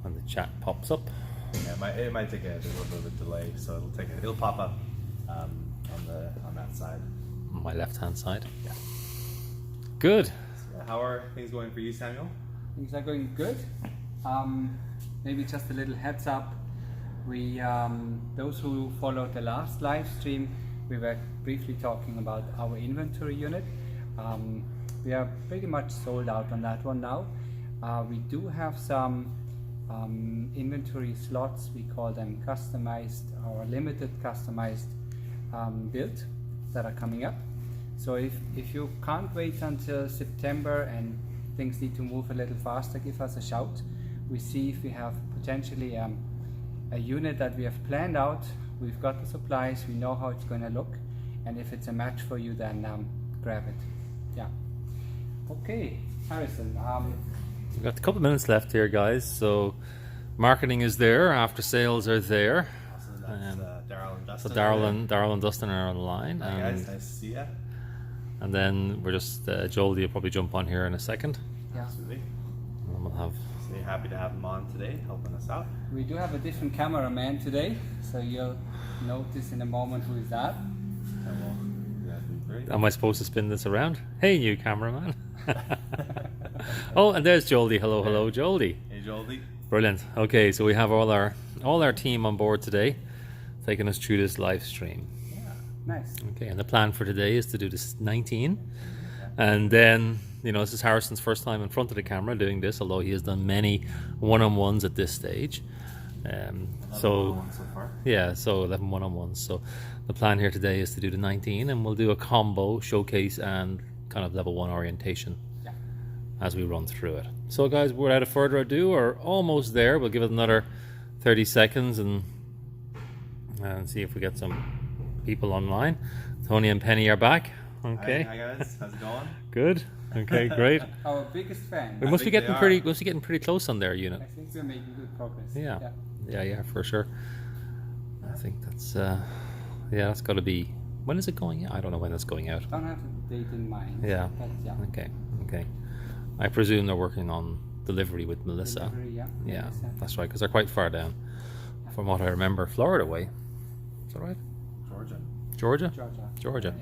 when the chat pops up. Yeah, it might take a little bit of a delay, so it'll pop up on that side. On my left-hand side. Yeah. Good. So, how are things going for you, Samuel? Things are going good. Maybe just a little heads up. We, those who followed the last live stream, we were briefly talking about our inventory unit. We are pretty much sold out on that one now. We do have some inventory slots, we call them customized or limited customized build that are coming up. So if you can't wait until September and things need to move a little faster, give us a shout. We see if we have potentially a unit that we have planned out, we've got the supplies, we know how it's going to look, and if it's a match for you, then grab it. Yeah. Okay, Harrison. We've got a couple of minutes left here, guys. So marketing is there, after sales are there. Awesome. That's Daryl and Dustin. So Daryl and Dustin are on the line. Hi guys, nice to see you. And then we're just Joel, you'll probably jump on here in a second. Yeah. Absolutely. And we'll have. So we're happy to have him on today, helping us out. We do have a different cameraman today, so you'll notice in a moment who is that. Am I supposed to spin this around? Hey, new cameraman. Oh, and there's Joldy. Hello, Joldy. Hey, Joldy. Brilliant. Okay, so we have all our team on board today, taking us through this live stream. Yeah, nice. Okay, and the plan for today is to do this 19, and then this is Harrison's first time in front of the camera doing this, although he has done many one-on-ones at this stage. So far. yeah, so 11 one-on-ones. So the plan here today is to do the 19, and we'll do a combo showcase and kind of level 1 orientation as we run through it. So guys, without further ado, we're almost there. We'll give it another 30 seconds and see if we get some people online. Tony and Penny are back. Okay. Hi guys, how's it going? Good. Okay, great. Our biggest fan. We must be getting pretty close on their unit. I think we're making good progress. Yeah, for sure. I think that's that's got to be. When is it going out? I don't know when it's going out. I don't have the date in mind. Yeah. But yeah. Okay. I presume they're working on delivery with Melissa. Delivery, yeah. Melissa. That's right, because they're quite far down. From what I remember, Florida way. Is that right? Georgia. Georgia.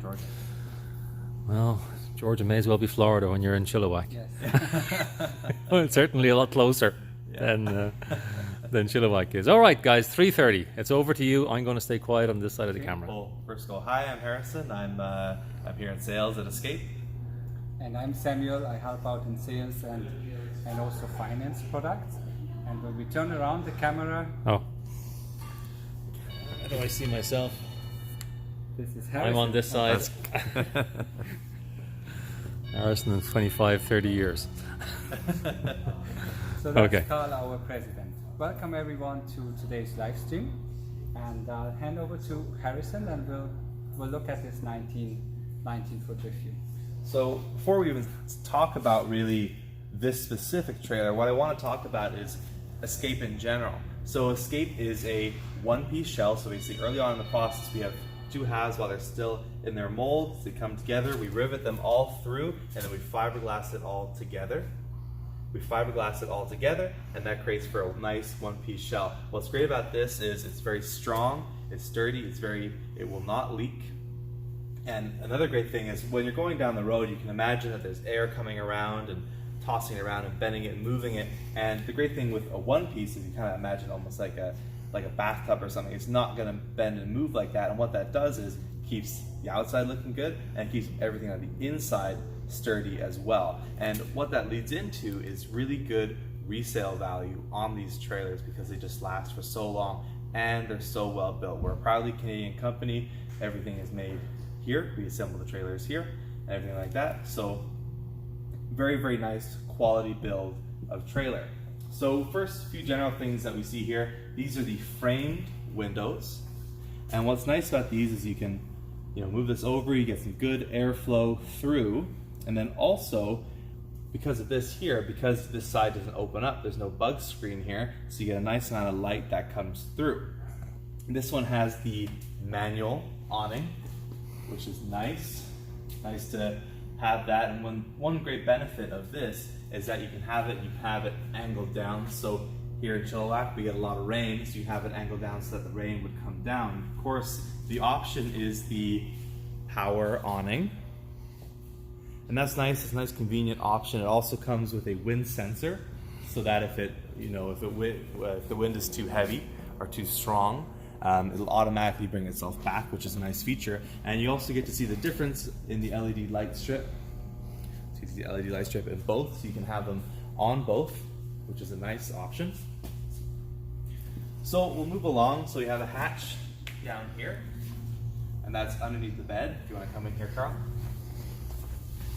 Well, Georgia may as well be Florida when you're in Chilliwack. Yes. Well, it's certainly a lot closer than Chilliwack is. All right, guys, 3:30. It's over to you. I'm going to stay quiet on this side of the camera. Well, first go. Hi, I'm Harrison. I'm here in sales at Escape. And I'm Samuel. I help out in sales and also finance products. And when we turn around the camera, how do I see myself? this is Harrison. I'm on this side. Harrison in 25, 30 years. So that's Okay. Carl, our president. Welcome everyone to today's live stream. And I'll hand over to Harrison and we'll look at this 19 foot with you. So before we even talk about really this specific trailer, what I want to talk about is Escape in general. So Escape is a one-piece shell. So basically early on in the process we have two halves while they're still in their molds. They come together, we rivet them all through, and then we fiberglass it all together. And that creates for a nice one-piece shell. What's great about this is it's very strong, it's sturdy, it will not leak. And another great thing is when you're going down the road, you can imagine that there's air coming around and tossing it around and bending it and moving it. And the great thing with a one piece is you kind of imagine almost like a bathtub or something. It's not going to bend and move like that. And what that does is keeps the outside looking good and keeps everything on the inside sturdy as well. And what that leads into is really good resale value on these trailers because they just last for so long and they're so well built. We're a proudly Canadian company. Everything is made here. We assemble the trailers here and everything like that. So very, very nice quality build of trailer. So first, a few general things that we see here. These are the framed windows. And what's nice about these is you can move this over, you get some good airflow through. And then also, because of this here, because this side doesn't open up, there's no bug screen here, so you get a nice amount of light that comes through. This one has the manual awning, which is nice to have that. And one great benefit of this is that you can have it angled down, so here in Chilliwack we get a lot of rain, so you have it angled down so that the rain would come down. Of course, the option is the power awning, and that's nice. It's a nice convenient option. It also comes with a wind sensor, so that if the wind is too heavy or too strong, it'll automatically bring itself back, which is a nice feature. And you also get to see the difference in the LED light strip. So you see the LED light strip in both, so you can have them on both, which is a nice option. So we'll move along. So we have a hatch down here, and that's underneath the bed. If you want to come in here, Carl.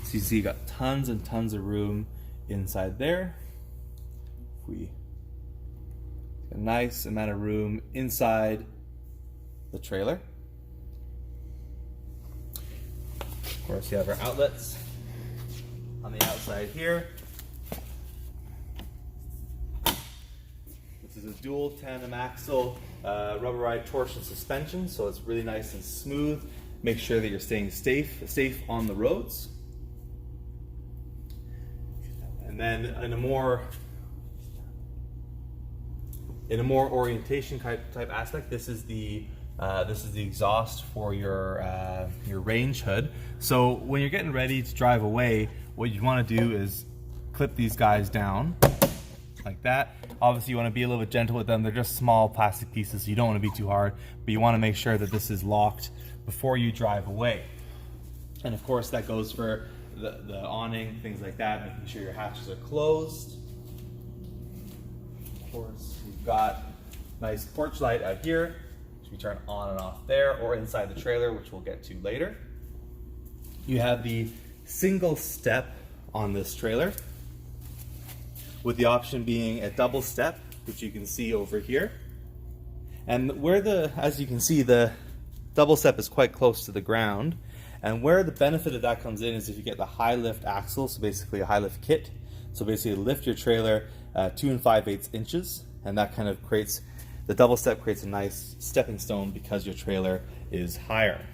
So you see you got tons and tons of room inside there. A nice amount of room inside the trailer. Of course, you have our outlets on the outside here. This is a dual tandem axle rubberized torsion suspension, so it's really nice and smooth. Make sure that you're staying safe on the roads. And then in a more orientation type aspect, this is the exhaust for your range hood. So when you're getting ready to drive away, what you want to do is clip these guys down like that. Obviously you want to be a little bit gentle with them. They're just small plastic pieces, so you don't want to be too hard, but you want to make sure that this is locked before you drive away. And of course that goes for the awning, things like that, making sure your hatches are closed. Of course, you've got nice porch light out here, which we turn on and off there, or inside the trailer, which we'll get to later. You have the single step on this trailer, with the option being a double step, which you can see over here. And as you can see, the double step is quite close to the ground. And where the benefit of that comes in is if you get the high lift axle, so basically a high lift kit. So basically lift your trailer 2 5/8 inches, and that kind of creates, the double step creates a nice stepping stone because your trailer is higher.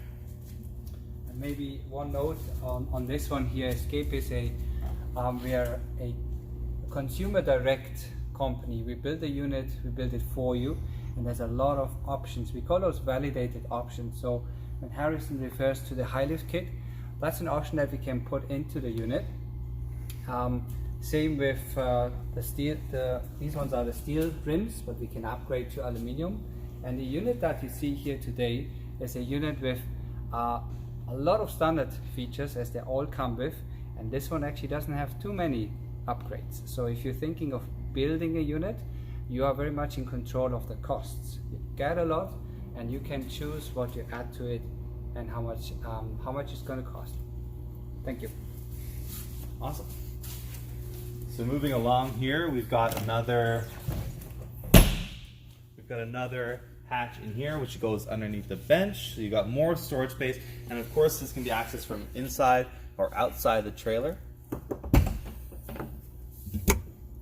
And maybe one note on this one here, Escape is we are a consumer direct company. We build a unit, we build it for you, and there's a lot of options. We call those validated options. So when Harrison refers to the high lift kit, that's an option that we can put into the unit. Same with the steel. These ones are the steel rims, but we can upgrade to aluminum. And the unit that you see here today is a unit with a lot of standard features, as they all come with, and this one actually doesn't have too many upgrades. So if you're thinking of building a unit, you are very much in control of the costs. You get a lot, and you can choose what you add to it and how much it's going to cost. Thank you. Awesome. So moving along here, we've got another hatch in here, which goes underneath the bench. So you got more storage space, and of course this can be accessed from inside or outside the trailer.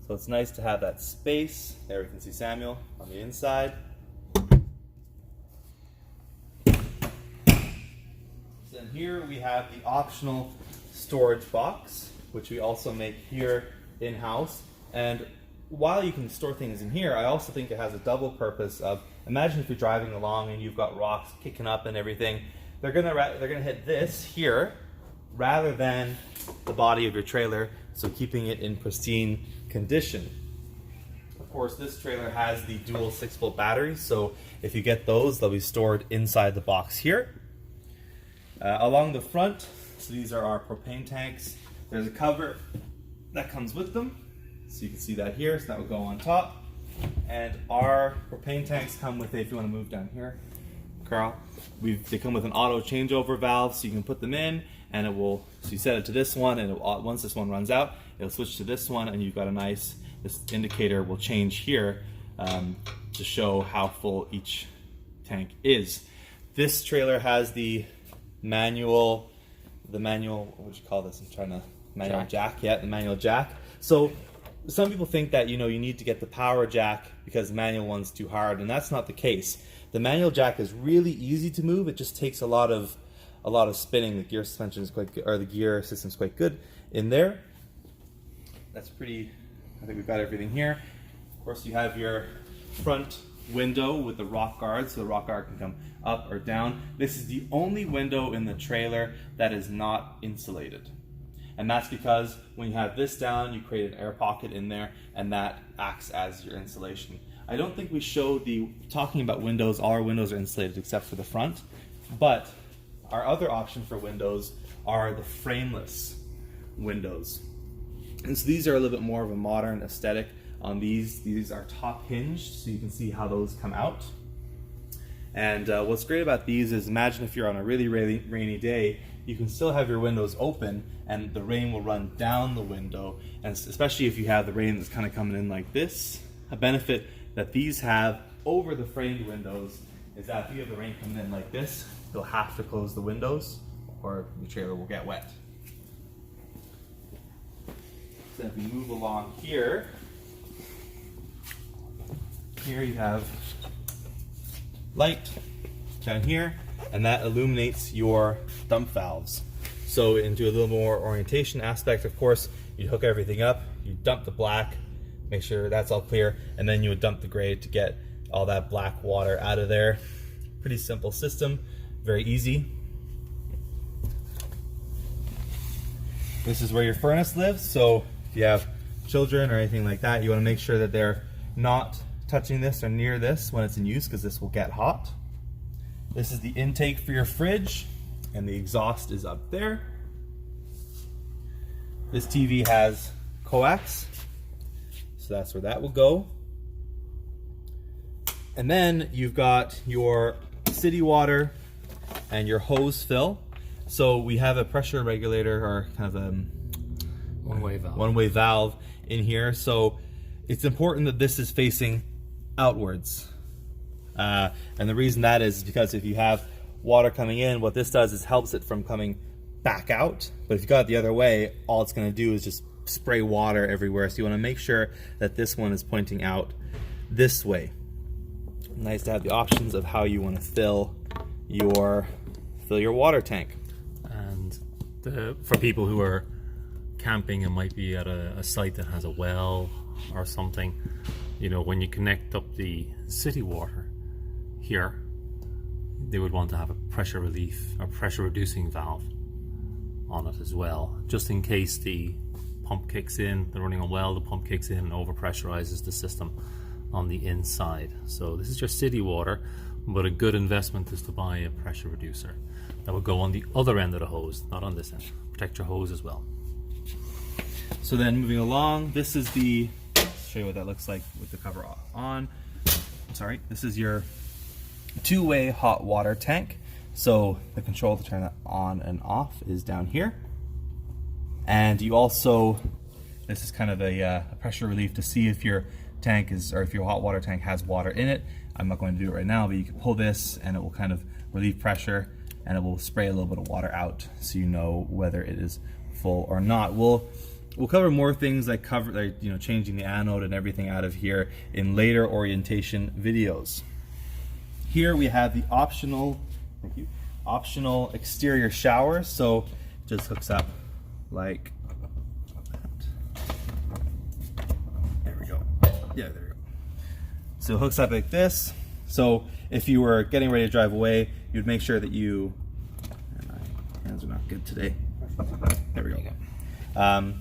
So it's nice to have that space. There we can see Samuel on the inside. And here we have the optional storage box, which we also make here in-house. And while you can store things in here, I also think it has a double purpose of, imagine if you're driving along and you've got rocks kicking up and everything, they're gonna hit this here rather than the body of your trailer, so keeping it in pristine condition. Of course, this trailer has the dual 6-volt batteries, so if you get those, they'll be stored inside the box here. Along the front, so these are our propane tanks. There's a cover that comes with them, so you can see that here, so that will go on top. And our propane tanks come with, if you want to move down here, Carl, they come with an auto changeover valve, so you can put them in, and it will, so you set it to this one, and once this one runs out, it'll switch to this one, and you've got a nice, this indicator will change here to show how full each tank is. This trailer has the manual, what would you call this? I'm trying to, manual jack. Yeah, the manual jack. So some people think that, you need to get the power jack because the manual one's too hard, and that's not the case. The manual jack is really easy to move. It just takes a lot of spinning. The gear suspension is quite good, or the gear system's quite good in there. That's pretty, I think we've got everything here. Of Of course, you have your front window with the rock guard, so the rock guard can come up or down. This is the only window in the trailer that is not insulated. And that's because when you have this down, you create an air pocket in there, and that acts as your insulation. I don't think we showed talking about windows, all our windows are insulated except for the front, but our other option for windows are the frameless windows. And so these are a little bit more of a modern aesthetic on these. These are top hinged, so you can see how those come out. And what's great about these is, imagine if you're on a really, really rainy day, you can still have your windows open and the rain will run down the window. And especially if you have the rain that's kind of coming in like this, a benefit that these have over the framed windows is that if you have the rain coming in like this, you'll have to close the windows or the trailer will get wet. So if we move along here, you have light down here, and that illuminates your dump valves. So into a little more orientation aspect, of course, you hook everything up, you dump the black, make sure that's all clear, and then you would dump the gray to get all that black water out of there. Pretty simple system, very easy. This is where your furnace lives, so if you have children or anything like that, you want to make sure that they're not touching this or near this when it's in use, because this will get hot. This is the intake for your fridge, and the exhaust is up there. This TV has coax, so that's where that will go. And then you've got your city water and your hose fill. So we have a pressure regulator, or kind of a one-way valve in here. So it's important that this is facing outwards. And the reason that is because if you have water coming in, what this does is helps it from coming back out. But if you got it the other way, all it's going to do is just spray water everywhere. So you want to make sure that this one is pointing out this way. Nice to have the options of how you want to fill your water tank. And for people who are camping and might be at a site that has a well or something, you know, when you connect up the city water here, they would want to have a pressure relief or pressure reducing valve on it as well, just in case the pump kicks in, they're running a well, the pump kicks in and overpressurizes the system on the inside. So this is your city water, but a good investment is to buy a pressure reducer that will go on the other end of the hose, not on this end. Protect your hose as well. So then moving along, this is the, let's show you what that looks like with the cover on. Sorry, this is your two-way hot water tank. So the control to turn that on and off is down here. And you also, this is kind of a pressure relief to see if your tank is, or if your hot water tank has water in it. I'm not going to do it right now, but you can pull this and it will kind of relieve pressure and it will spray a little bit of water out so you know whether it is full or not. We'll cover more things like changing the anode and everything out of here in later orientation videos. Here we have the optional exterior shower. So it just hooks up like that. There we go. Yeah, there we go. So it hooks up like this. So if you were getting ready to drive away, you'd make sure that you, and my hands are not good today. There we go.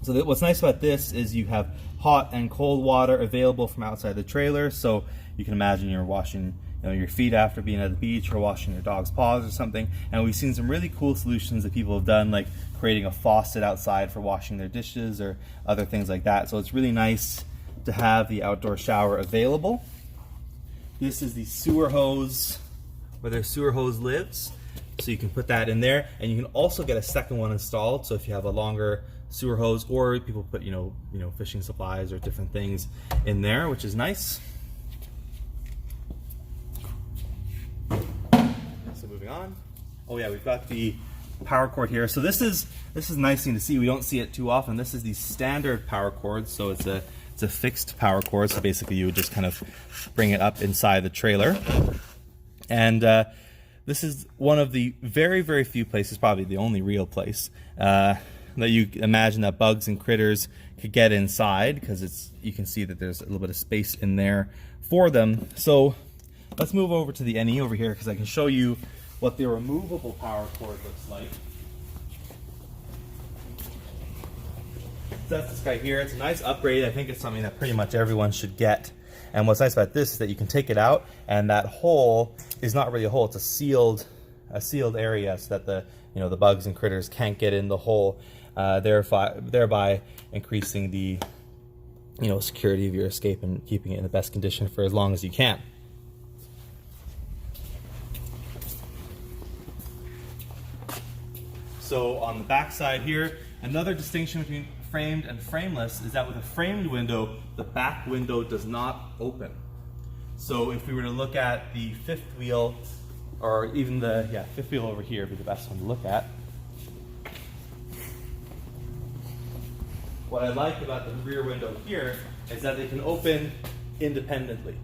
So what's nice about this is you have hot and cold water available from outside the trailer. So you can imagine you're washing your feet after being at the beach, or washing your dog's paws or something. And we've seen some really cool solutions that people have done, like creating a faucet outside for washing their dishes or other things like that. So it's really nice to have the outdoor shower available. This is the sewer hose, where their sewer hose lives. So you can put that in there, and you can also get a second one installed. So if you have a longer sewer hose, or people put fishing supplies or different things in there, which is nice. So moving on. Oh yeah, we've got the power cord here. So this is a nice thing to see. We don't see it too often. This is the standard power cord. So it's a fixed power cord. So basically you would just kind of bring it up inside the trailer. And this is one of the very, very few places, probably the only real place, that you imagine that bugs and critters could get inside, because you can see that there's a little bit of space in there for them. So let's move over to the NE over here, because I can show you what the removable power cord looks like. So that's this guy here. It's a nice upgrade. I think it's something that pretty much everyone should get. And what's nice about this is that you can take it out, and that hole is not really a hole. It's a sealed area, so that the bugs and critters can't get in the hole, thereby increasing the security of your escape and keeping it in the best condition for as long as you can. So on the back side here, another distinction between framed and frameless is that with a framed window, the back window does not open. So if we were to look at the fifth wheel, or even the fifth wheel over here, would be the best one to look at. What I like about the rear window here is that they can open independently.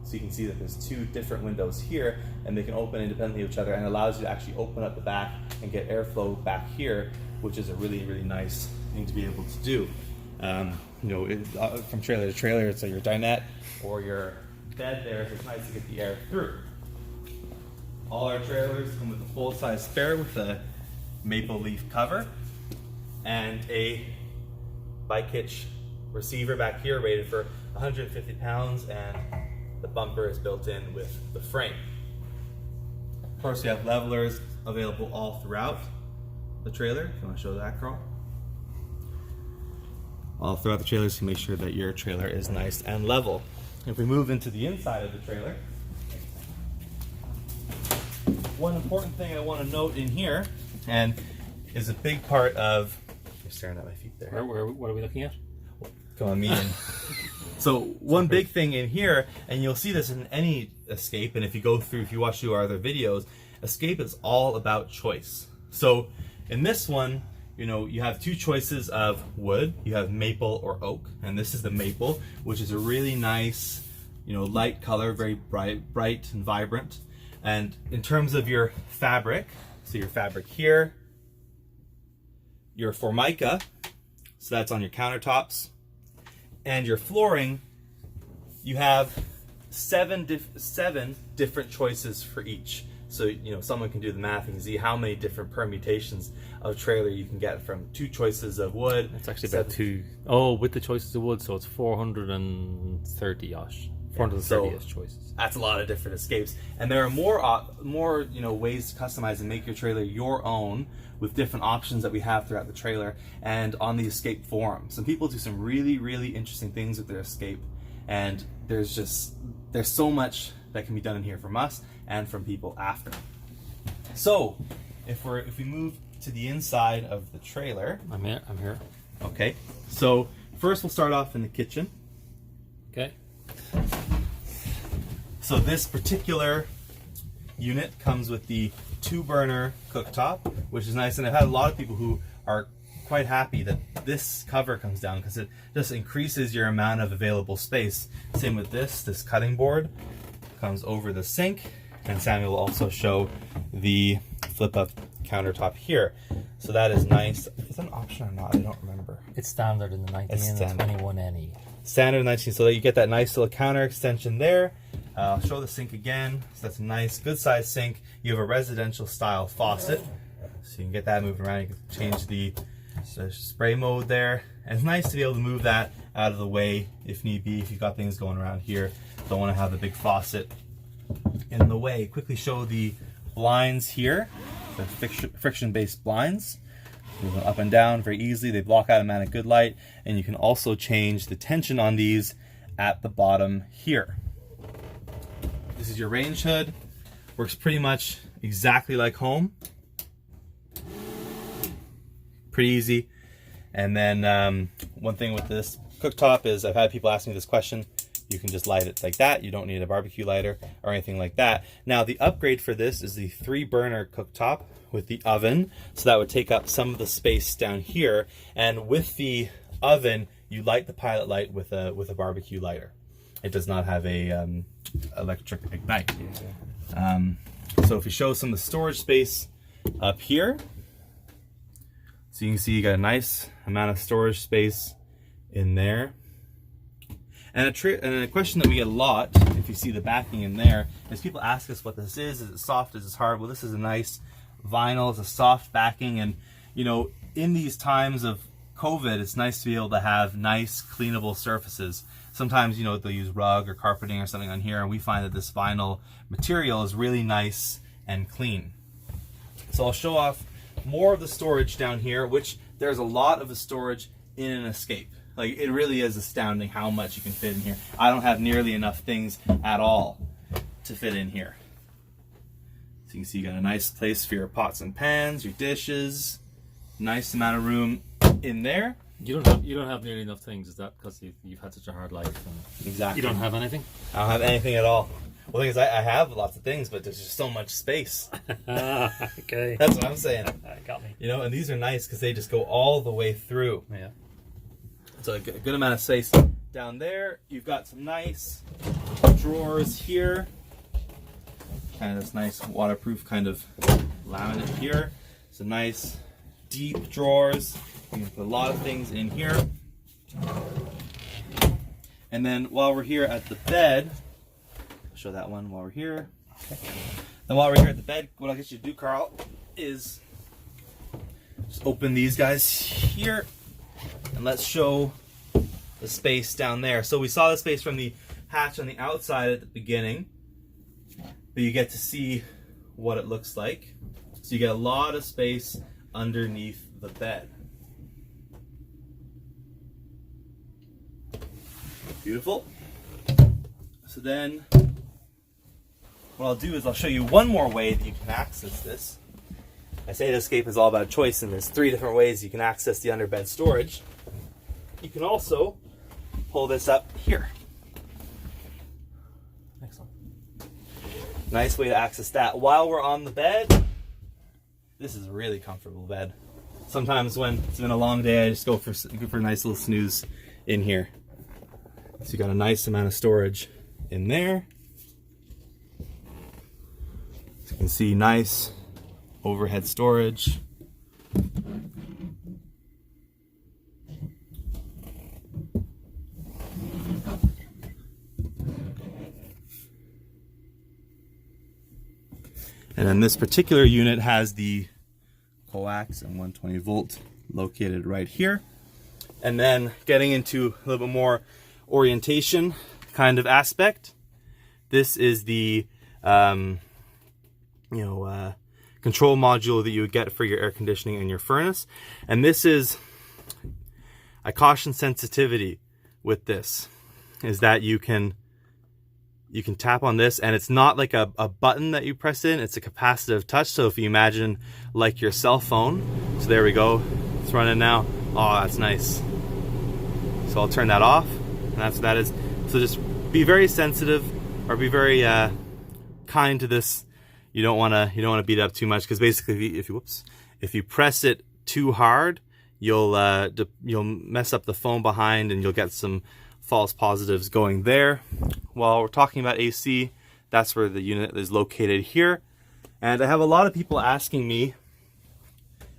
So you can see that there's two different windows here, and they can open independently of each other, and it allows you to actually open up the back and get airflow back here, which is a really, really nice thing to be able to do. From trailer to trailer, it's like your dinette or your bed there, so it's nice to get the air through. All our trailers come with a full-size spare with a maple leaf cover and a bike hitch receiver back here rated for 150 pounds, and the bumper is built in with the frame. Of course, we have levelers available all throughout the trailer. If you want to show that, Carl. All throughout the trailer, so make sure that your trailer is nice and level. If we move into the inside of the trailer, one important thing I want to note in here, and is a big part of, you're staring at my feet there. What are we looking at? Come on, me in. So one big thing in here, and you'll see this in any escape, and if you watch our other videos, escape is all about choice. So in this one, you have two choices of wood. You have maple or oak, and this is the maple, which is a really nice, light color, very bright and vibrant. And in terms of your fabric, so your fabric here, your Formica, so that's on your countertops, and your flooring, you have seven different choices for each. So, someone can do the math and can see how many different permutations of trailer you can get from two choices of wood. It's actually about two. Oh, with the choices of wood, so it's 430-ish. 430-ish choices. That's a lot of different escapes. And there are more ways to customize and make your trailer your own with different options that we have throughout the trailer and on the escape forum. Some people do some really, really interesting things with their escape, and there's so much that can be done in here from us and from people after. So if we move to the inside of the trailer, I'm here. Okay, so first we'll start off in the kitchen. Okay. So this particular unit comes with the 2-burner cooktop, which is nice, and I've had a lot of people who are quite happy that this cover comes down because it just increases your amount of available space. Same with this cutting board comes over the sink, and Samuel will also show the flip-up countertop here. So that is nice. Is that an option or not? I don't remember. It's standard in the 19 and the 21NE. Standard 19, so that you get that nice little counter extension there. I'll show the sink again. So that's a nice, good sized sink. You have a residential style faucet, so you can get that moving around. You can change the spray mode there. And it's nice to be able to move that out of the way if need be, if you've got things going around here. Don't want to have the big faucet in the way. Quickly show the blinds here, the friction-based blinds. Move them up and down very easily. They block out a amount of good light, and you can also change the tension on these at the bottom here. This is your range hood. Works pretty much exactly like home. Pretty easy. And then one thing with this cooktop is I've had people ask me this question. You can just light it like that. You don't need a barbecue lighter or anything like that. Now the upgrade for this is the 3-burner cooktop with the oven. So that would take up some of the space down here. And with the oven, you light the pilot light with a barbecue lighter. It does not have a electric ignite. So if we show some of the storage space up here, So you can see you got a nice amount of storage space in there. And a question that we get a lot, if you see the backing in there, is people ask us what this is. Is it soft? Is it hard? Well, this is a nice vinyl. It's a soft backing. And, you know, in these times of COVID, it's nice to be able to have nice, cleanable surfaces. Sometimes, you know, they'll use rug or carpeting or something on here, and we find that this vinyl material is really nice and clean. So I'll show off more of the storage down here, which there's a lot of the storage in an escape. Like, it really is astounding how much you can fit in here. I don't have nearly enough things at all to fit in here. So you can see you got a nice place for your pots and pans, your dishes, nice amount of room in there. You don't have nearly enough things. Is that because you've had such a hard life? And Exactly. You don't have anything? I don't have anything at all. Well, the thing is, I have lots of things, but there's just so much space. Okay. That's what I'm saying. Got me. You know, and these are nice because they just go all the way through. Yeah. So a good amount of space down there. You've got some nice drawers here. Kind of this nice waterproof kind of laminate here. Some nice deep drawers. You can put a lot of things in here. And then while we're here at the bed, I'll show that one while we're here. Okay. Then while we're here at the bed, what I'll get you to do, Carl, is just open these guys here. And let's show the space down there. So we saw the space from the hatch on the outside at the beginning, but you get to see what it looks like. So you get a lot of space underneath the bed. Beautiful. So then what I'll do is I'll show you one more way that you can access this. I say the escape is all about choice, and there's 3 different ways you can access the underbed storage. You can also pull this up here. Excellent. Nice way to access that. While we're on the bed, this is a really comfortable bed. Sometimes when it's been a long day, I just go for a nice little snooze in here. So you got a nice amount of storage in there. So you can see nice overhead storage. And then this particular unit has the coax and 120 volt located right here. And then getting into a little bit more orientation kind of aspect, this is the control module that you would get for your air conditioning and your furnace. And this is, I caution sensitivity with this, is that you can tap on this, and it's not like a button that you press in, it's a capacitive touch. So if you imagine like your cell phone, so there we go, it's running now. Oh, that's nice. So I'll turn that off, and that's what that is. So just be very sensitive, or be very kind to this. You don't want to beat it up too much, because basically if you press it too hard, you'll mess up the phone behind, and you'll get some false positives going there. While we're talking about AC, that's where the unit is located here. And I have a lot of people asking me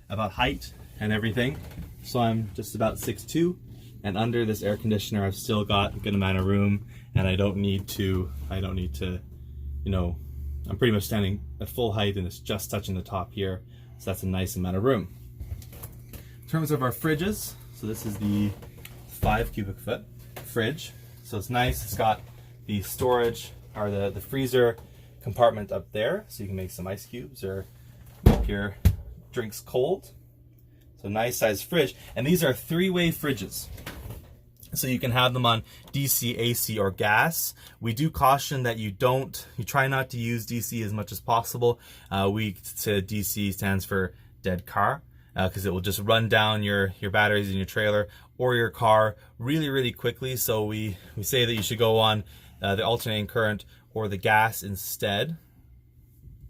about height and everything. So I'm just about 6'2", and under this air conditioner I've still got a good amount of room, and I don't need to, I'm pretty much standing at full height, and it's just touching the top here. So that's a nice amount of room. In terms of our fridges, so this is the 5 cubic foot fridge. So it's nice, it's got the storage, or the freezer compartment up there, so you can make some ice cubes or make your drinks cold. So nice size fridge. And these are 3-way fridges, so you can have them on DC, AC, or gas. We do caution that you try not to use DC as much as possible. DC stands for dead car, because it will just run down your batteries in your trailer or your car really, really quickly. So we say that you should go on the alternating current or the gas instead.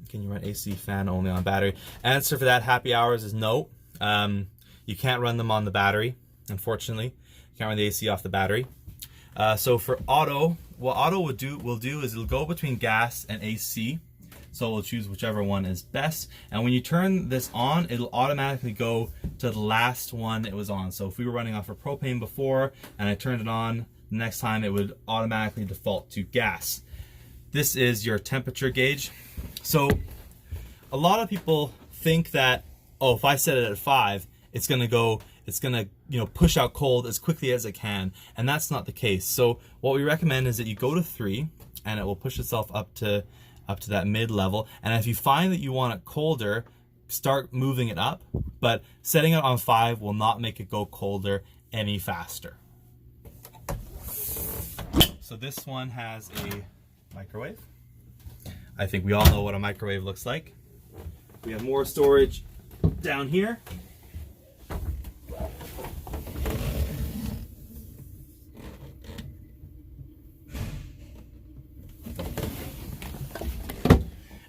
Can you run AC fan only on battery? Answer for that, happy hours, is no. You can't run them on the battery, unfortunately. You can't run the AC off the battery. So for auto, what auto will do is it'll go between gas and AC. So we'll choose whichever one is best. And when you turn this on, it'll automatically go to the last one it was on. So if we were running off of propane before and I turned it on, the next time it would automatically default to gas. This is your temperature gauge. So a lot of people think that, oh, if I set it at 5, it's gonna push out cold as quickly as it can, and that's not the case. So what we recommend is that you go to 3 and it will push itself up to that mid level, and if you find that you want it colder, start moving it up, but setting it on 5 will not make it go colder any faster. So this one has a microwave. I think we all know what a microwave looks like. We have more storage down here.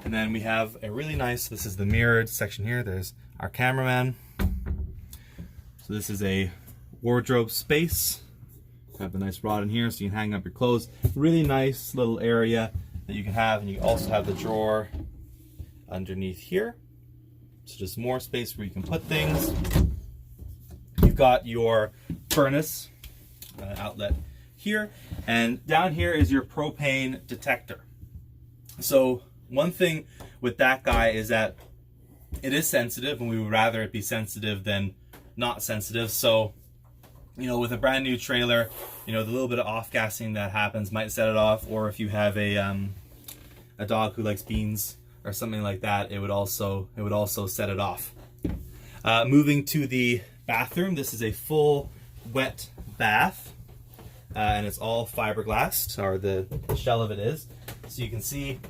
And then we have a really nice, this is the mirrored section here. There's our cameraman. So this is a wardrobe space. Have a nice rod in here so you can hang up your clothes. Really nice little area that you can have, and you also have the drawer underneath here. So just more space where you can put things. You've got your furnace outlet here, and down here is your propane detector. So one thing with that guy is that it is sensitive, and we would rather it be sensitive than not sensitive. So, with a brand new trailer, the little bit of off-gassing that happens might set it off, or if you have a dog who likes beans or something like that, it would also set it off. Moving to the bathroom, this is a full wet bath, and it's all fiberglass, or the shell of it is. So you can see,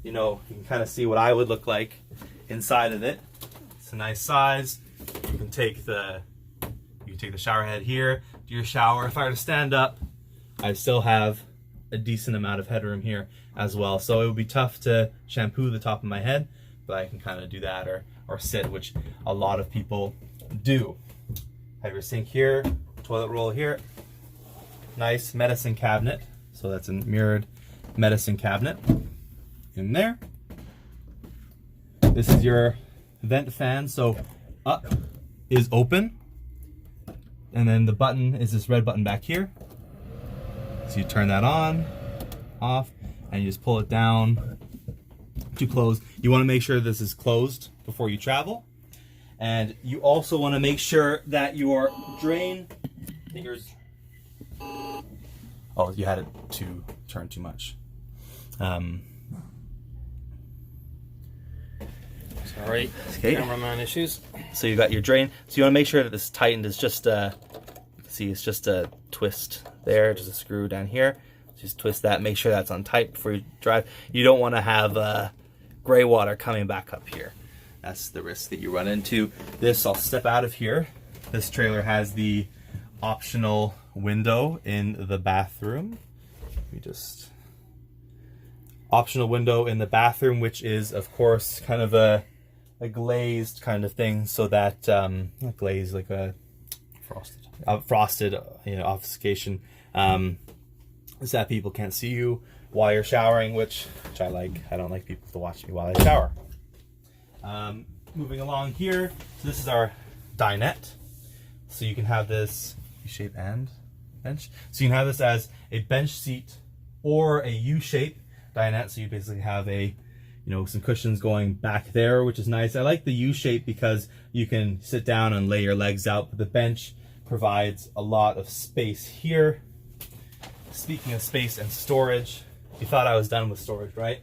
you can kind of see what I would look like inside of it. It's a nice size. You can take the shower head here, do your shower. If I were to stand up, I still have a decent amount of headroom here as well. So it would be tough to shampoo the top of my head, but I can kind of do that or sit, which a lot of people do. Have your sink here, toilet roll here, nice medicine cabinet. So that's a mirrored medicine cabinet in there. This is your vent fan. So up is open, and then the button is this red button back here. So you turn that on, off, and you just pull it down to close. You want to make sure this is closed before you travel. And you also want to make sure that your drain fingers... Oh, you had it to turn too much. Sorry, okay. Cameraman issues. So you got your drain. So you want to make sure that this is tightened. It's just see, it's just a twist there, just a screw down here. Just twist that. Make sure that's on tight before you drive. You don't want to have gray water coming back up here. That's the risk that you run into. This, I'll step out of here. This trailer has the optional window in the bathroom. We just optional window in the bathroom, which is of course kind of a glazed kind of thing, so that not glazed, like a frosted obfuscation, so that people can't see you while you're showering, which I like. I don't like people to watch me while I shower. Moving along here, so this is our dinette. So you can have this U-shape and bench. So you can have this as a bench seat or a U-shape dinette. So you basically have a, some cushions going back there, which is nice. I like the U-shape because you can sit down and lay your legs out, but the bench provides a lot of space here. Speaking of space and storage, you thought I was done with storage, right?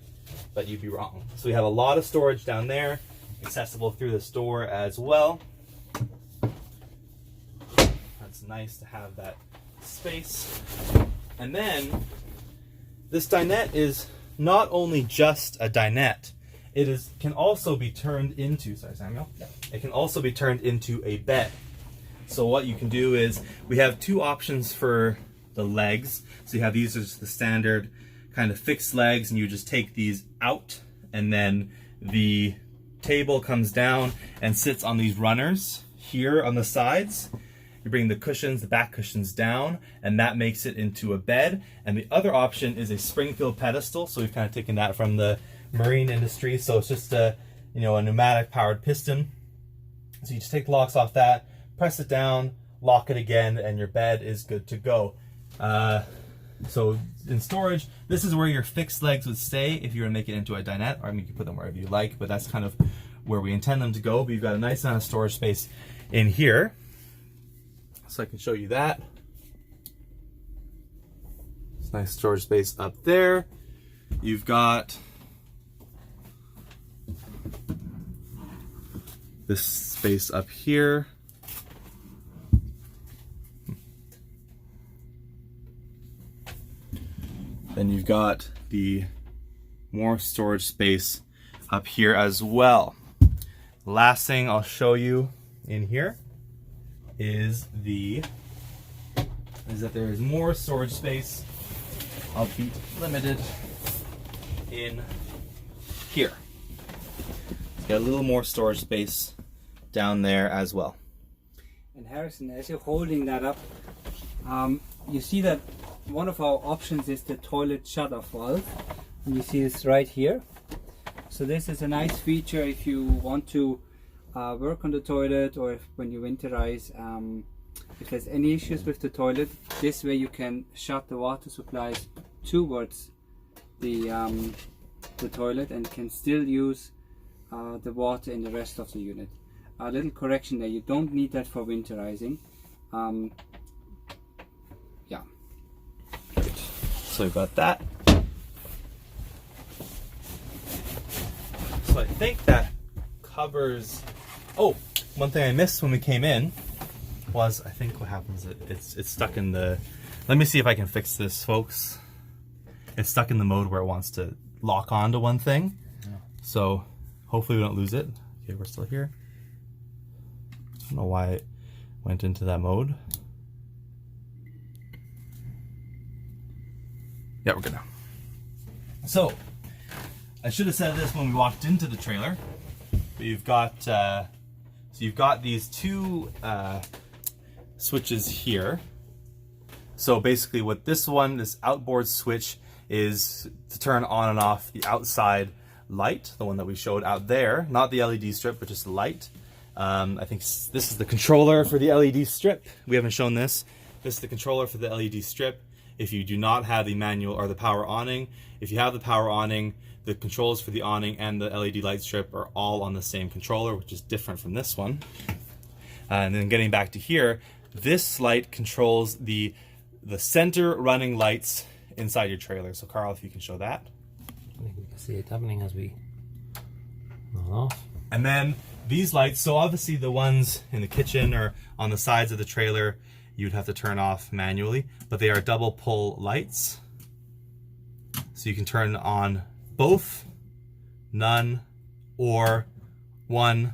But you'd be wrong. So we have a lot of storage down there, accessible through this door as well. That's nice to have that space. And then this dinette is not only just a dinette, can also be turned into, sorry Samuel, it can also be turned into a bed. So what you can do is, we have two options for the legs. So you have these as the standard kind of fixed legs, and you just take these out, and then the table comes down and sits on these runners here on the sides. You bring the cushions, the back cushions down, and that makes it into a bed. And the other option is a Springfield Pedestal. So we've kind of taken that from the marine industry. So it's just a, you know, a pneumatic powered piston. So you just take the locks off that, press it down, lock it again, and your bed is good to go. So in storage, this is where your fixed legs would stay if you were to make it into a dinette. Or I mean, you can put them wherever you like, but that's kind of where we intend them to go. But you've got a nice amount of storage space in here. So I can show you that. It's nice storage space up there. You've got this space up here. Then you've got the more storage space up here as well. Last thing I'll show you in here is that there is more storage space, albeit limited, in here. Got a little more storage space down there as well. And Harrison, as you're holding that up, you see that one of our options is the toilet shutoff valve, and you see this right here. So this is a nice feature if you want to work on the toilet, or when you winterize, if there's any issues with the toilet, this way you can shut the water supplies towards the toilet and can still use the water in the rest of the unit. A little correction there, you don't need that for winterizing. Yeah. So we've got that. So I think that covers. Oh, one thing I missed when we came in was, I think what happens, it's stuck in the. Let me see if I can fix this, folks. It's stuck in the mode where it wants to lock onto one thing. Yeah. So hopefully we don't lose it. Okay, we're still here. I don't know why it went into that mode. Yeah, we're good now. So I should have said this when we walked into the trailer, but you've got so you've got these two switches here. So basically what this outboard switch is to turn on and off the outside light, the one that we showed out there, not the LED strip, but just the light. I think this is the controller for the LED strip. We haven't shown this. This is the controller for the LED strip. If you do not have the manual or the power awning, if you have the power awning, the controls for the awning and the LED light strip are all on the same controller, which is different from this one. And then getting back to here, this light controls the center running lights inside your trailer. So Carl, if you can show that. I think we can see it happening as we roll off. And then these lights, so obviously the ones in the kitchen or on the sides of the trailer, you'd have to turn off manually, but they are double pull lights. So you can turn on both, none, or one.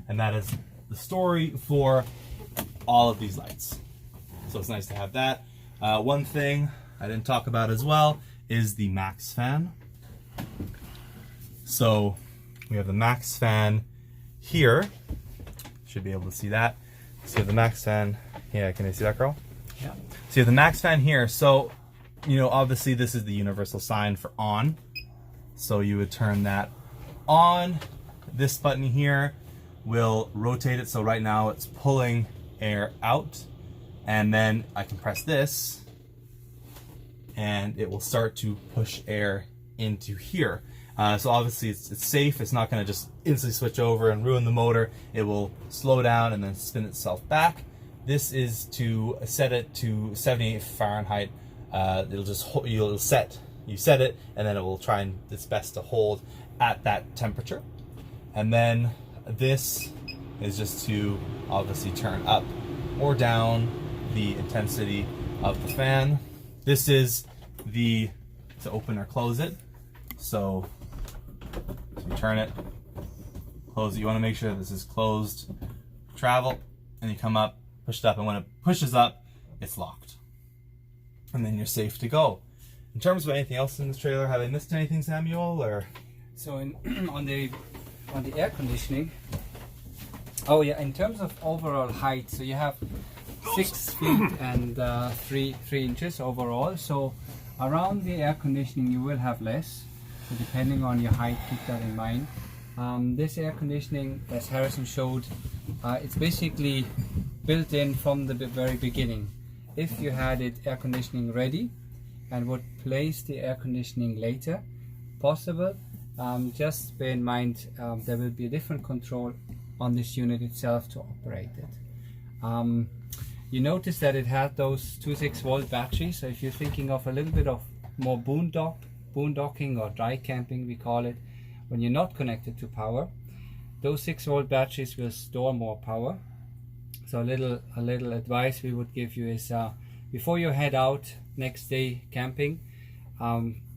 And that is the story for all of these lights. So it's nice to have that. One thing I didn't talk about as well is the max fan. So we have the max fan here. Should be able to see that. So you have the max fan. Yeah, can you see that, Carl? Yeah. So you have the max fan here. So, you know, obviously this is the universal sign for on. So you would turn that on. This button here will rotate it. So right now it's pulling air out. And then I can press this and it will start to push air into here. So obviously it's safe. It's not going to just instantly switch over and ruin the motor. It will slow down and then spin itself back. This is to set it to 78 Fahrenheit. It'll just you set it, and then it will try its best to hold at that temperature. And then this is just to obviously turn up or down the intensity of the fan. This is to open or close it. So you turn it, close it. You want to make sure that this is closed. Travel, and you come up, push it up, and when it pushes up, it's locked. And then you're safe to go. In terms of anything else in this trailer, have I missed anything, Samuel? Or so on the air conditioning. Oh yeah, in terms of overall height, so you have 6 feet and 3 inches overall. So around the air conditioning you will have less. So depending on your height, keep that in mind. This air conditioning, as Harrison showed, it's basically built in from the very beginning. If you had it air conditioning ready and would place the air conditioning later, possible, just bear in mind there will be a different control on this unit itself to operate it. You notice that it had those 2.6-volt batteries, so if you're thinking of a little bit of more boondocking or dry camping, we call it, when you're not connected to power, those 6-volt batteries will store more power. So a little advice we would give you is before you head out next day camping,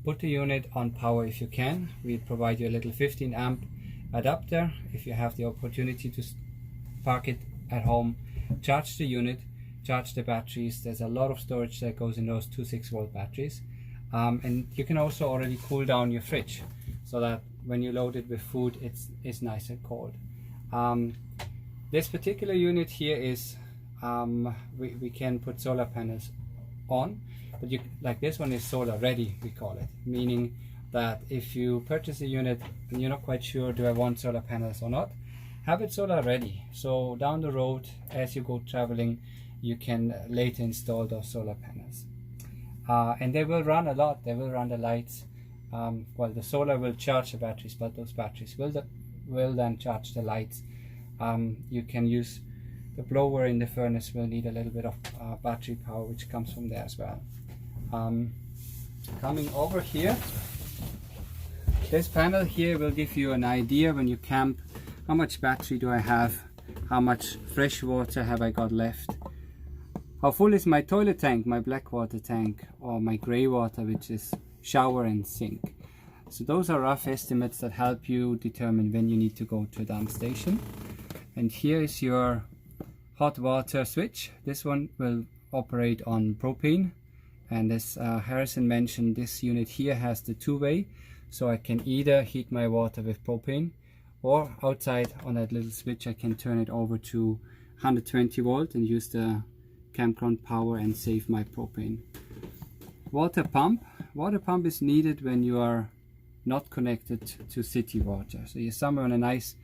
put the unit on power if you can. We provide you a little 15 amp adapter. If you have the opportunity to park it at home, charge the unit, charge the batteries. There's a lot of storage that goes in those 2.6-volt batteries. And you can also already cool down your fridge so that when you load it with food, it's nice and cold. This particular unit here is, we can put solar panels on, but like this one is solar ready, we call it, meaning that if you purchase a unit and you're not quite sure, do I want solar panels or not, have it solar ready. So down the road, as you go traveling, you can later install those solar panels. And they will run a lot, they will run the lights. Well, the solar will charge the batteries, but those batteries will then charge the lights. You can use the blower in the furnace, will need a little bit of battery power, which comes from there as well. Coming over here, this panel here will give you an idea when you camp, how much battery do I have, how much fresh water have I got left, how full is my toilet tank, my black water tank, or my gray water, which is shower and sink. So those are rough estimates that help you determine when you need to go to a dump station. And here is your hot water switch. This one will operate on propane, and as Harrison mentioned, this unit here has the two-way, so I can either heat my water with propane, or outside on that little switch I can turn it over to 120 volt and use the campground power and save my propane. Water pump is needed when you are not connected to city water. So you're somewhere on a nice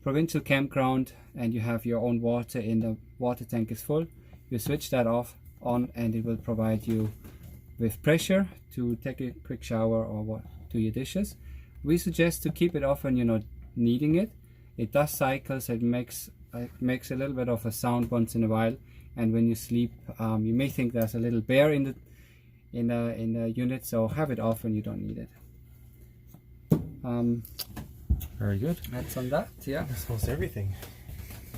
provincial campground and you have your own water in the water tank is full, you switch that on and it will provide you with pressure to take a quick shower or do your dishes. We suggest to keep it off when you're not needing it. It does cycle, so it makes a little bit of a sound once in a while, and when you sleep you may think there's a little bear in the unit, so have it off when you don't need it. Very good. That's on that, yeah. That's almost everything.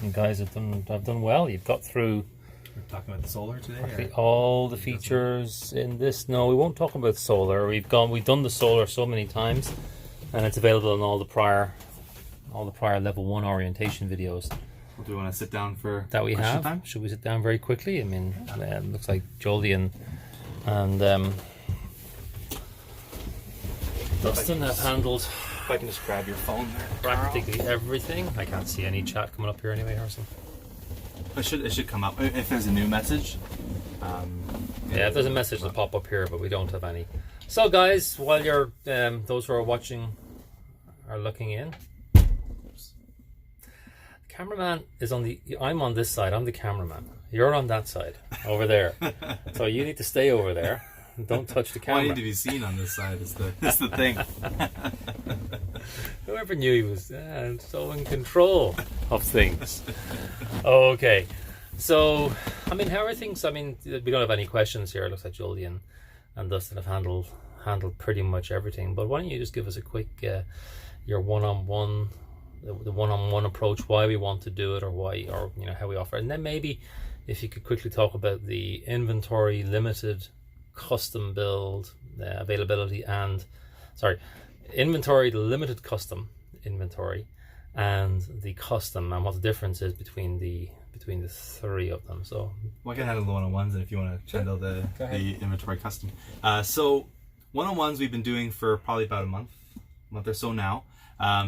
You guys have done well. You've got through. We're talking about the solar today. All the features in this. No, we won't talk about solar. We've done the solar so many times, and it's available in all the prior level 1 orientation videos. Do we want to sit down for that we have? Time? Should we sit down very quickly? I mean, it looks like Jolie and Dustin have handled. If I can just grab your phone there. Practically everything. I can't see any chat coming up here anyway, Harrison. It should come up if there's a new message. Yeah, if there's a message to pop up here, but we don't have any. So, guys, while you're those who are watching are looking in, the cameraman is on the. I'm on this side. I'm the cameraman. You're on that side over there. So you need to stay over there. Don't touch the camera. I need to be seen on this side is the thing. Whoever knew he was so in control of things. Okay, so I mean, how are things? I mean, we don't have any questions here. It looks like Jolie and Dustin have handled pretty much everything. But why don't you just give us a quick your one-on-one, the one-on-one approach, why we want to do it, or why, or you know, how we offer it, and then maybe if you could quickly talk about the inventory limited custom build availability and inventory, the limited custom inventory, and the custom, and what the difference is between the three of them. So I can handle the one-on-ones, and if you want to handle the inventory custom. So one-on-ones we've been doing for probably about a month or so now.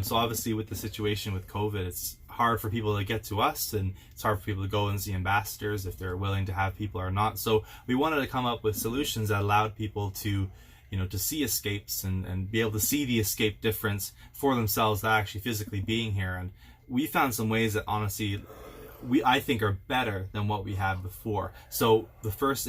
So obviously with the situation with COVID, it's hard for people to get to us, and it's hard for people to go and see ambassadors if they're willing to have people or not. So we wanted to come up with solutions that allowed people to to see escapes and be able to see the escape difference for themselves without actually physically being here. And we found some ways that honestly I think are better than what we had before. So the first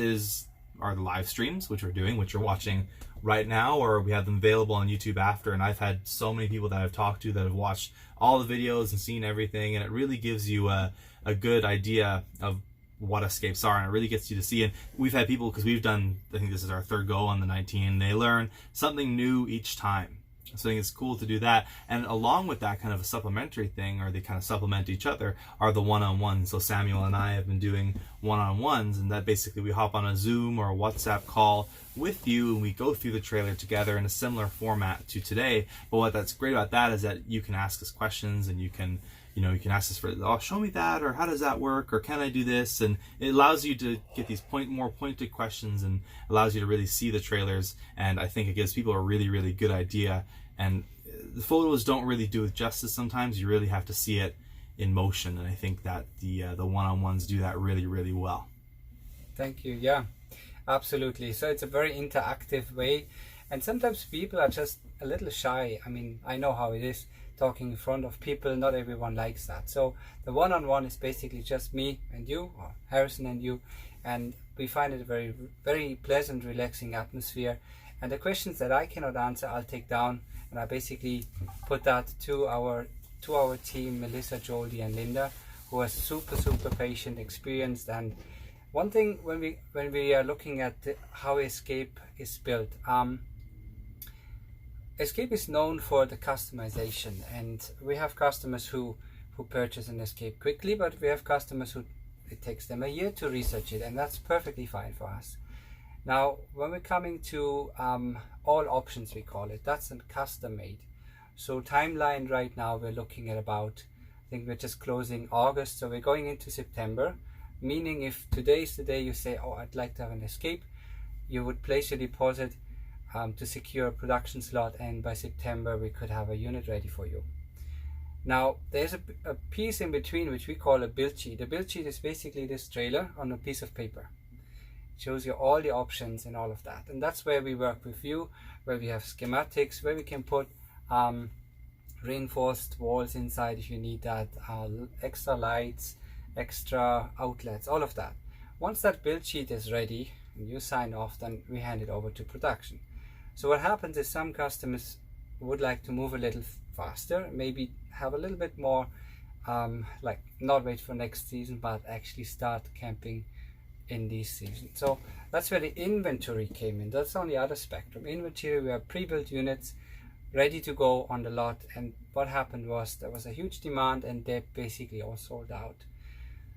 are the live streams, which we're doing, which you're watching right now, or we have them available on YouTube after. And I've had so many people that I've talked to that have watched all the videos and seen everything, and it really gives you a good idea of what escapes are, and it really gets you to see. And we've had people, because we've done, I think this is our third go on the 19, they learn something new each time. So I think it's cool to do that. And along with that kind of a supplementary thing, or they kind of supplement each other, are the one-on-ones. So Samuel and I have been doing one-on-ones, and that basically we hop on a Zoom or a WhatsApp call with you, and we go through the trailer together in a similar format to today. But what that's great about that is that you can ask us questions, and you can ask us for, show me that, or how does that work, or can I do this? And it allows you to get these more pointed questions, and allows you to really see the trailers. And I think it gives people a really, really good idea. And the photos don't really do it justice sometimes. You really have to see it in motion. And I think that the one-on-ones do that really, really well. Thank you. Yeah, absolutely. So it's a very interactive way. And sometimes people are just a little shy. I mean, I know how it is talking in front of people. Not everyone likes that. So the one-on-one is basically just me and you, or Harrison and you, and we find it a very, very pleasant, relaxing atmosphere. And the questions that I cannot answer, I'll take down, and I basically put that to our team, Melissa, Jodie, and Linda, who are super, super patient, experienced. And one thing when we are looking at how Escape is built, Escape is known for the customization, and we have customers who purchase an Escape quickly, but we have customers who it takes them a year to research it, and that's perfectly fine for us. Now, when we're coming to all options, we call it, that's a custom made. So timeline right now, we're looking at about, I think we're just closing August, so we're going into September, meaning if today is the day you say, oh, I'd like to have an Escape, you would place your deposit to secure a production slot, and by September we could have a unit ready for you. Now, there's a piece in between which we call a build sheet. The build sheet is basically this trailer on a piece of paper. Shows you all the options and all of that, and that's where we work with you, where we have schematics, where we can put reinforced walls inside if you need that, extra lights, extra outlets, all of that. Once that build sheet is ready and you sign off, then we hand it over to production. So what happens is some customers would like to move a little faster, maybe have a little bit more like not wait for next season, but actually start camping in this season. So that's where the inventory came in. That's on the other spectrum. Inventory, we have pre-built units ready to go on the lot, and what happened was there was a huge demand and they basically all sold out.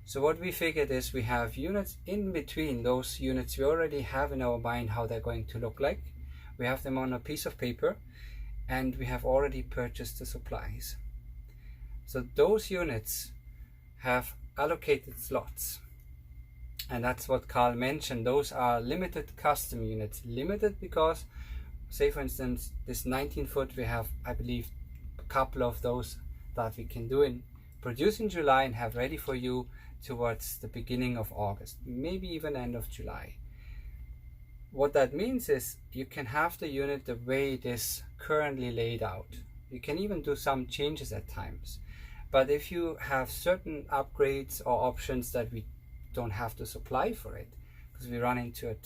So what we figured is we have units in between those units we already have in our mind how they're going to look like. We have them on a piece of paper, and we have already purchased the supplies. So those units have allocated slots. And that's what Carl mentioned. Those are limited custom units. Limited because, say for instance, this 19-foot, we have, I believe, a couple of those that we can produce in July and have ready for you towards the beginning of August, maybe even end of July. What that means is you can have the unit the way it is currently laid out. You can even do some changes at times. But if you have certain upgrades or options that we don't have to supply for it, because we run into a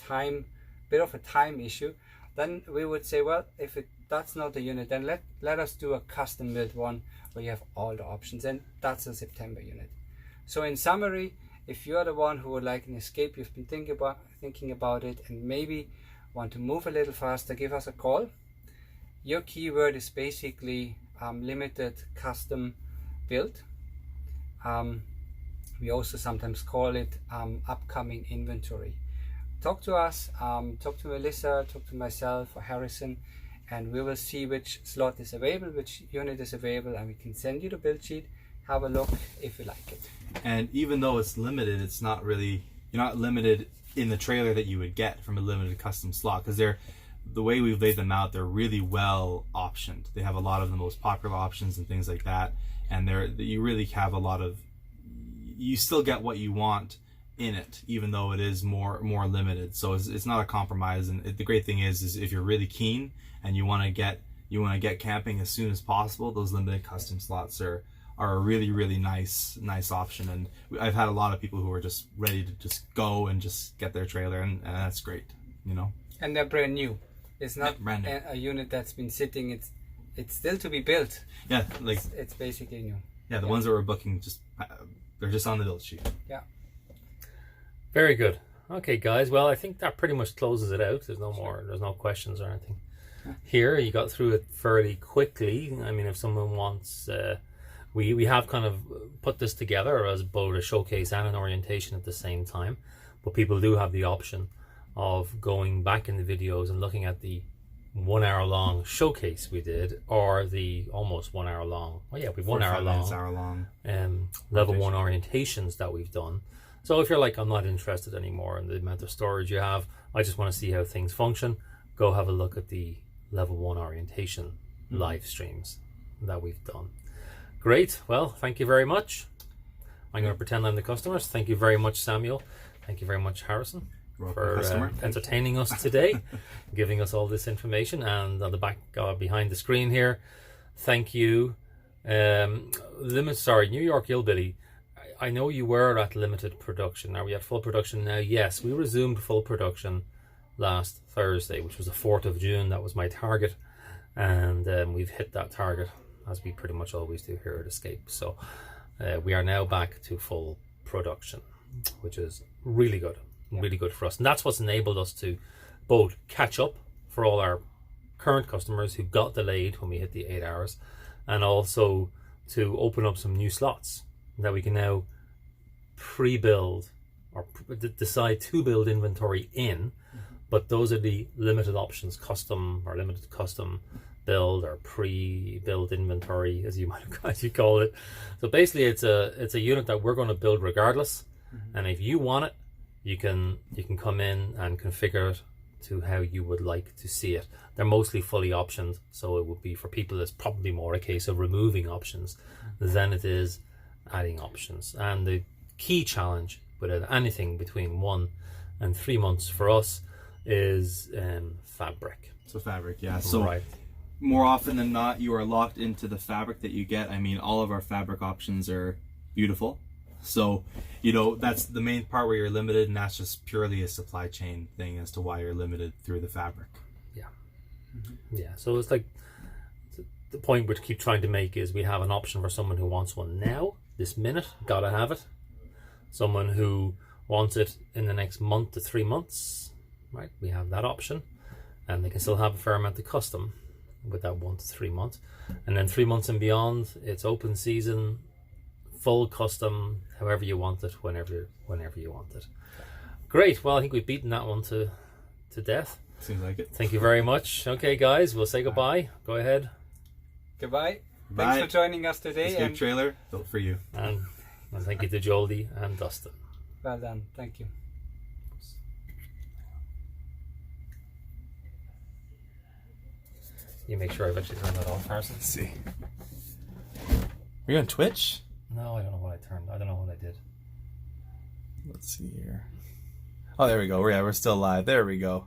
bit of a time issue, then we would say, well, if that's not the unit, then let us do a custom built one where you have all the options, and that's a September unit. So in summary, if you are the one who would like an Escape, you've been thinking about it and maybe want to move a little faster, give us a call. Your keyword is basically limited custom build. We also sometimes call it upcoming inventory. Talk to us, talk to Melissa, talk to myself or Harrison, and we will see which slot is available, which unit is available, and we can send you the build sheet. Have a look if you like it. And even though it's limited, it's not really, you're not limited in the trailer that you would get from a limited custom slot, because the way we've laid them out, they're really well optioned. They have a lot of the most popular options and things like that, and you really have a lot of, you still get what you want in it, even though it is more limited. So it's not a compromise. And the great thing is if you're really keen and you want to get camping as soon as possible, those limited custom slots are a really nice option. And I've had a lot of people who are just ready to just go and just get their trailer, and that's great, you know. And they're brand new. It's not brand new. a unit that's been sitting. It's still to be built. Yeah, like it's basically new. Yeah, the ones that we're booking they're just on the build sheet. Yeah. Very good. Okay, guys. Well, I think that pretty much closes it out. There's no questions or anything. Here, you got through it fairly quickly. I mean, if someone wants, we have kind of put this together as both a showcase and an orientation at the same time, but people do have the option of going back in the videos and looking at the 1 hour long showcase we did, or the almost 1 hour long, we've 1 hour long level 1 orientations that we've done. So if you're like, I'm not interested anymore in the amount of storage you have, I just want to see how things function, go have a look at the level 1 orientation live streams that we've done. Great. Well, thank you very much. I'm going to pretend I'm the customers. Thank you very much, Samuel. Thank you very much, Harrison, for entertaining us today, giving us all this information. And on the back, behind the screen here, thank you, New York Hillbilly. I know you were at limited production. Are we at full production now? Yes, we resumed full production last Thursday, which was the 4th of June. That was my target, and we've hit that target, as we pretty much always do here at Escape. So we are now back to full production, which is really good. Really good for us, and that's what's enabled us to both catch up for all our current customers who got delayed when we hit the 8 hours, and also to open up some new slots that we can now pre-build or decide to build inventory in. But those are the limited options, custom or limited custom build or pre-build inventory, as you call it. So basically it's a unit that we're going to build regardless, and if you want it, you can come in and configure it to how you would like to see it. They're mostly fully optioned, so it would be, for people, it's probably more a case of removing options than it is adding options. And the key challenge with anything between 1 and 3 months for us is fabric. So fabric, yeah. So more often than not, you are locked into the fabric that you get. I mean, all of our fabric options are beautiful. So, you know, that's the main part where you're limited, and that's just purely a supply chain thing as to why you're limited through the fabric. Yeah. Yeah, so it's like the point we keep trying to make is we have an option for someone who wants one now, this minute, gotta have it. Someone who wants it in the next month to 3 months, right? We have that option, and they can still have a fair amount of custom with that 1 to 3 months. And then 3 months and beyond, it's open season, full custom, however you want it, whenever you want it. Great. Well, I think we've beaten that one to death. Seems like it. Thank you very much. Okay, guys, we'll say goodbye. Go ahead. Goodbye. Bye. Thanks for joining us today. Escape trailer built for you. And thank you to Joldy and Dustin. Well done. Thank you. You make sure I've actually turned that off, Harrison. Let's see. Are you on Twitch? No, I don't know what I turned. I don't know what I did. Let's see here. Oh, there we go. Yeah, we're still live. There we go.